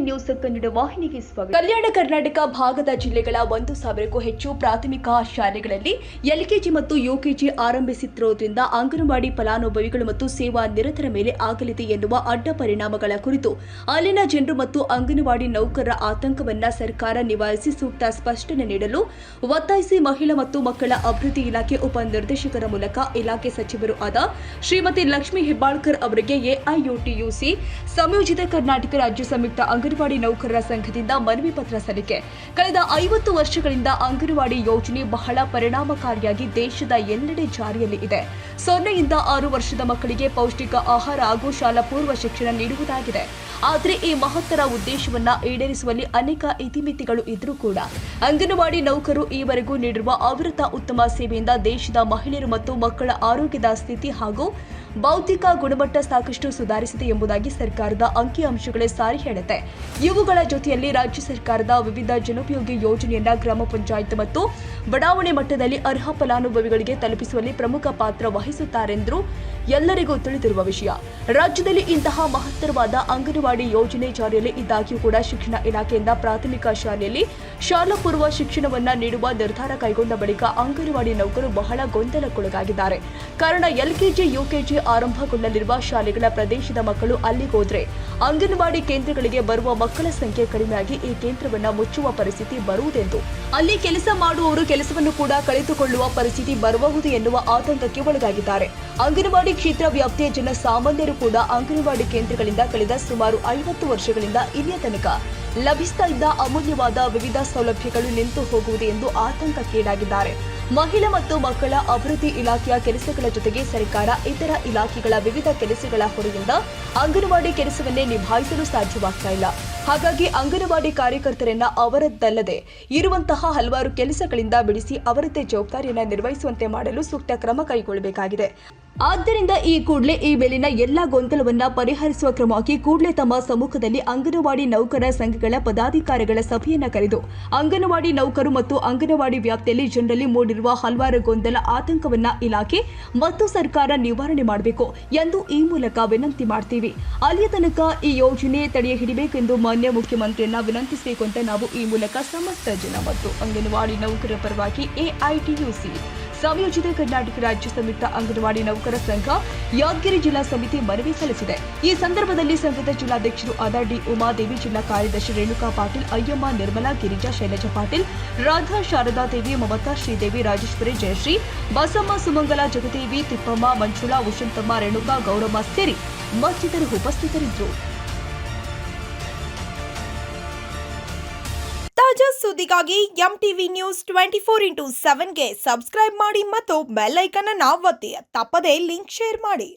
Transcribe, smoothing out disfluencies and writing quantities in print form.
News Kannada ವಾಹಿನಿಗೆ ಸ್ವಾಗತ. ಕಲ್ಯಾಣ ಕರ್ನಾಟಕ ಭಾಗದ ಜಿಲ್ಲೆಗಳ 1,000ಕ್ಕೂ ಹೆಚ್ಚು ಪ್ರಾಥಮಿಕ ಶಾಲೆಗಳಲ್ಲಿ ಎಲ್ಕೆಜಿ ಮತ್ತು ಯುಕೆಜಿ ಆರಂಭಿಸುತ್ತಿರುವುದರಿಂದ ಅಂಗನವಾಡಿ ಫಲಾನುಭವಿಗಳು ಮತ್ತು ಸೇವಾ ನಿರತರ ಮೇಲೆ ಆಗಲಿದೆ ಎನ್ನುವ ಅಡ್ಡ ಪರಿಣಾಮಗಳ ಕುರಿತು ಅಲ್ಲಿನ ಜನರು ಮತ್ತು ಅಂಗನವಾಡಿ ನೌಕರರ ಆತಂಕವನ್ನ ಸರ್ಕಾರ ನಿವಾರಿಸಿ ಸೂಕ್ತ ಸ್ಪಷ್ಟನೆ ನೀಡಲು ಒತ್ತಾಯಿಸಿ ಮಹಿಳಾ ಮತ್ತು ಮಕ್ಕಳ ಅಭಿವೃದ್ಧಿ ಇಲಾಖೆ ಉಪನಿರ್ದೇಶಕರ ಮೂಲಕ ಇಲಾಖೆ ಸಚಿವರು ಆದ ಶ್ರೀಮತಿ ಲಕ್ಷ್ಮೀ ಹೆಬ್ಬಾಳ್ಕರ್ ಅವರಿಗೆ ಎಐಯುಟಿಯುಸಿ ಸಂಯೋಜಿತ ಕರ್ನಾಟಕ ರಾಜ್ಯ ಸಂಯುಕ್ತ ಅಂಗನವಾಡಿ ನೌಕರರ ಸಂಘದಿಂದ ಮನವಿ ಪತ್ರ ಸಲ್ಲಿಕೆ. ಕಳೆದ 50 ವರ್ಷಗಳಿಂದ ಅಂಗನವಾಡಿ ಯೋಜನೆ ಬಹಳ ಪರಿಣಾಮಕಾರಿಯಾಗಿ ದೇಶದ ಎಲ್ಲೆಡೆ ಜಾರಿಯಲ್ಲಿ ಇದೆ. 0 ಯಿಂದ 6 ವರ್ಷದ ಮಕ್ಕಳಿಗೆ ಪೌಷ್ಟಿಕ ಆಹಾರ ಹಾಗೂ ಶಾಲಾ ಪೂರ್ವ ಶಿಕ್ಷಣ ನೀಡುವುದಾಗಿದೆ. ಆದರೆ ಈ ಮಹತ್ತರ ಉದ್ದೇಶವನ್ನ ಈಡೇರಿಸುವಲ್ಲಿ ಅನೇಕ ಇತಿಮಿತಿಗಳು ಇದ್ರೂ ಕೂಡ ಅಂಗನವಾಡಿ ನೌಕರರು ಈವರೆಗೂ ನೀಡಿರುವ ಅವಿರತ ಉತ್ತಮ ಸೇವೆಯಿಂದ ದೇಶದ ಮಹಿಳೆಯರು ಮತ್ತು ಮಕ್ಕಳ ಆರೋಗ್ಯದ ಸ್ಥಿತಿ ಹಾಗೂ ಬೌದ್ಧಿಕ ಗುಣಮಟ್ಟ ಸಾಕಷ್ಟು ಸುಧಾರಿಸಿದೆ ಎಂಬುದಾಗಿ ಸರ್ಕಾರದ ಅಂಕಿಅಂಶಗಳೇ ಸಾರಿ ಹೇಳುತ್ತೆ. ಇವುಗಳ ಜೊತೆಯಲ್ಲಿ ರಾಜ್ಯ ಸರ್ಕಾರದ ವಿವಿಧ ಜನೋಪಯೋಗಿ ಯೋಜನೆಯನ್ನ ಗ್ರಾಮ ಪಂಚಾಯತ್ ಮತ್ತು ಬಡಾವಣೆ ಮಟ್ಟದಲ್ಲಿ ಅರ್ಹ ಫಲಾನುಭವಿಗಳಿಗೆ ತಲುಪಿಸುವಲ್ಲಿ ಪ್ರಮುಖ ಪಾತ್ರ ವಹಿಸುತ್ತಾರೆಂದು ಎಲ್ಲರಿಗೂ ತಿಳಿದಿರುವ ವಿಷಯ. ರಾಜ್ಯದಲ್ಲಿ ಇಂತಹ ಮಹತ್ತರವಾದ ಅಂಗನವಾಡಿ ಯೋಜನೆ ಜಾರಿಯಲ್ಲಿ ಇದ್ದಾಗ್ಯೂ ಕೂಡ ಶಿಕ್ಷಣ ಇಲಾಖೆಯಿಂದ ಪ್ರಾಥಮಿಕ ಶಾಲೆಯಲ್ಲಿ ಶಾಲಾ ಪೂರ್ವ ಶಿಕ್ಷಣವನ್ನ ನೀಡುವ ನಿರ್ಧಾರ ಕೈಗೊಂಡ ಬಳಿಕ ಅಂಗನವಾಡಿ ನೌಕರರು ಬಹಳ ಗೊಂದಲಕ್ಕೊಳಗಾಗಿದ್ದಾರೆ. ಕಾರಣ ಎಲ್ಕೆಜಿ ಯುಕೆಜಿ ಆರಂಭಗೊಳ್ಳಲಿರುವ ಶಾಲೆಗಳ ಪ್ರದೇಶದ ಮಕ್ಕಳು ಅಲ್ಲಿಗೋದ್ರೆ ಅಂಗನವಾಡಿ ಕೇಂದ್ರಗಳಿಗೆ ಬರುವ ಮಕ್ಕಳ ಸಂಖ್ಯೆ ಕಡಿಮೆಯಾಗಿ ಈ ಕೇಂದ್ರವನ್ನ ಮುಚ್ಚುವ ಪರಿಸ್ಥಿತಿ ಬರುವುದೆಂದು ಅಲ್ಲಿ ಕೆಲಸ ಮಾಡುವವರು ಕೆಲಸವನ್ನು ಕೂಡ ಕಳೆದುಕೊಳ್ಳುವ ಪರಿಸ್ಥಿತಿ ಬರಬಹುದು ಎನ್ನುವ ಆತಂಕಕ್ಕೆ ಒಳಗಾಗಿದ್ದಾರೆ. ಅಂಗನವಾಡಿ ಕ್ಷೇತ್ರ ವ್ಯಾಪ್ತಿಯ ಜನಸಾಮಾನ್ಯರು ಕೂಡ ಅಂಗನವಾಡಿ ಕೇಂದ್ರಗಳಿಂದ ಕಳೆದ ಸುಮಾರು 50 ವರ್ಷಗಳಿಂದ ಇಲ್ಲಿಯ ತನಕ ಲಭಿಸ್ತಾ ಇದ್ದ ಅಮೂಲ್ಯವಾದ ವಿವಿಧ ಸೌಲಭ್ಯಗಳು ನಿಂತು ಹೋಗುವುದು ಎಂದು ಆತಂಕಕ್ಕೀಡಾಗಿದ್ದಾರೆ. ಮಹಿಳಾ ಮತ್ತು ಮಕ್ಕಳ ಅಭಿವೃದ್ಧಿ ಇಲಾಖೆಯ ಕೆಲಸಗಳ ಜೊತೆಗೆ ಸರ್ಕಾರ ಇತರ ಇಲಾಖೆಗಳ ವಿವಿಧ ಕೆಲಸಗಳ ಹೊರೆಯಿಂದ ಅಂಗನವಾಡಿ ಕೆಲಸವನ್ನೇ ನಿಭಾಯಿಸಲು ಸಾಧ್ಯವಾಗ್ತಾ ಇಲ್ಲ. ಹಾಗಾಗಿ ಅಂಗನವಾಡಿ ಕಾರ್ಯಕರ್ತರನ್ನ ಅವರದ್ದಲ್ಲದೆ ಇರುವಂತಹ ಹಲವಾರು ಕೆಲಸಗಳಿಂದ ಬಿಡಿಸಿ ಅವರದ್ದೇ ಜವಾಬ್ದಾರಿಯನ್ನು ನಿರ್ವಹಿಸುವಂತೆ ಮಾಡಲು ಸೂಕ್ತ ಕ್ರಮ ಕೈಗೊಳ್ಳಬೇಕಾಗಿದೆ. ಆದ್ದರಿಂದ ಈ ಕೂಡಲೇ ಈ ಮೇಲಿನ ಎಲ್ಲಾ ಗೊಂದಲವನ್ನ ಪರಿಹರಿಸುವ ಕ್ರಮವಾಗಿ ಕೂಡಲೇ ತಮ್ಮ ಸಮ್ಮುಖದಲ್ಲಿ ಅಂಗನವಾಡಿ ನೌಕರ ಸಂಘಗಳ ಪದಾಧಿಕಾರಿಗಳ ಸಭೆಯನ್ನ ಕರೆದು ಅಂಗನವಾಡಿ ನೌಕರು ಮತ್ತು ಅಂಗನವಾಡಿ ವ್ಯಾಪ್ತಿಯಲ್ಲಿ ಜನರಲ್ಲಿ ಮೂಡಿರುವ ಹಲವಾರು ಗೊಂದಲ ಆತಂಕವನ್ನ ಇಲಾಖೆ ಮತ್ತು ಸರ್ಕಾರ ನಿವಾರಣೆ ಮಾಡಬೇಕು ಎಂದು ಈ ಮೂಲಕ ವಿನಂತಿ ಮಾಡ್ತೀವಿ. ಅಲ್ಲಿಯ ತನಕ ಈ ಯೋಜನೆ ತಡೆ ಹಿಡಿಬೇಕೆಂದು ಮಾನ್ಯ ಮುಖ್ಯಮಂತ್ರಿಯನ್ನ ವಿನಂತಿಸಬೇಕು ಅಂತ ನಾವು ಈ ಮೂಲಕ ಸಮಸ್ತ ಜನ ಮತ್ತು ಅಂಗನವಾಡಿ ನೌಕರರ ಪರವಾಗಿ ಎಐಟಿಯುಸಿ ಸಂಯೋಜಿತ ಕರ್ನಾಟಕ ರಾಜ್ಯ ಸಂಯುಕ್ತ ಅಂಗನವಾಡಿ ನೌಕರ ಸಂಘ ಯಾದಗಿರಿ ಜಿಲ್ಲಾ ಸಮಿತಿ ಮನವಿ ಸಲ್ಲಿಸಿದೆ. ಈ ಸಂದರ್ಭದಲ್ಲಿ ಸಂಘದ ಜಿಲ್ಲಾಧ್ಯಕ್ಷರು ಆದ ಡಿ ಉಮಾದೇವಿ, ಜಿಲ್ಲಾ ಕಾರ್ಯದರ್ಶಿ ರೇಣುಕಾ ಪಾಟೀಲ್, ಅಯ್ಯಮ್ಮ, ನಿರ್ಮಲಾ, ಗಿರಿಜಾ, ಶೈಲಜಾ ಪಾಟೀಲ್, ರಾಧಾ, ಶಾರದಾ ದೇವಿ, ಮಮತಾ, ಶ್ರೀದೇವಿ, ರಾಜೇಶ್ವರಿ, ಜಯಶ್ರೀ, ಬಸಮ್ಮ, ಸುಮಂಗಲ, ಜಗದೇವಿ, ತಿಪ್ಪಮ್ಮ, ಮಂಜುಳಾ, ವಸಂತಮ್ಮ, ರೇಣುಕಾ, ಗೌರಮ್ಮ ಸೇರಿ ಮತ್ತಿತರರು ಉಪಸ್ಥಿತರಿದ್ದರು. ತಾಜಾ ಸುದ್ದಿಗಾಗಿ ಎಂಟಿವಿ ನ್ಯೂಸ್ 24x7ಗೆ ಸಬ್ಸ್ಕ್ರೈಬ್ ಮಾಡಿ ಮತ್ತು ಬೆಲ್ ಐಕಾನ್ ಅನ್ನು ಒತ್ತಿ. ತಪ್ಪದೇ ಲಿಂಕ್ ಶೇರ್ ಮಾಡಿ.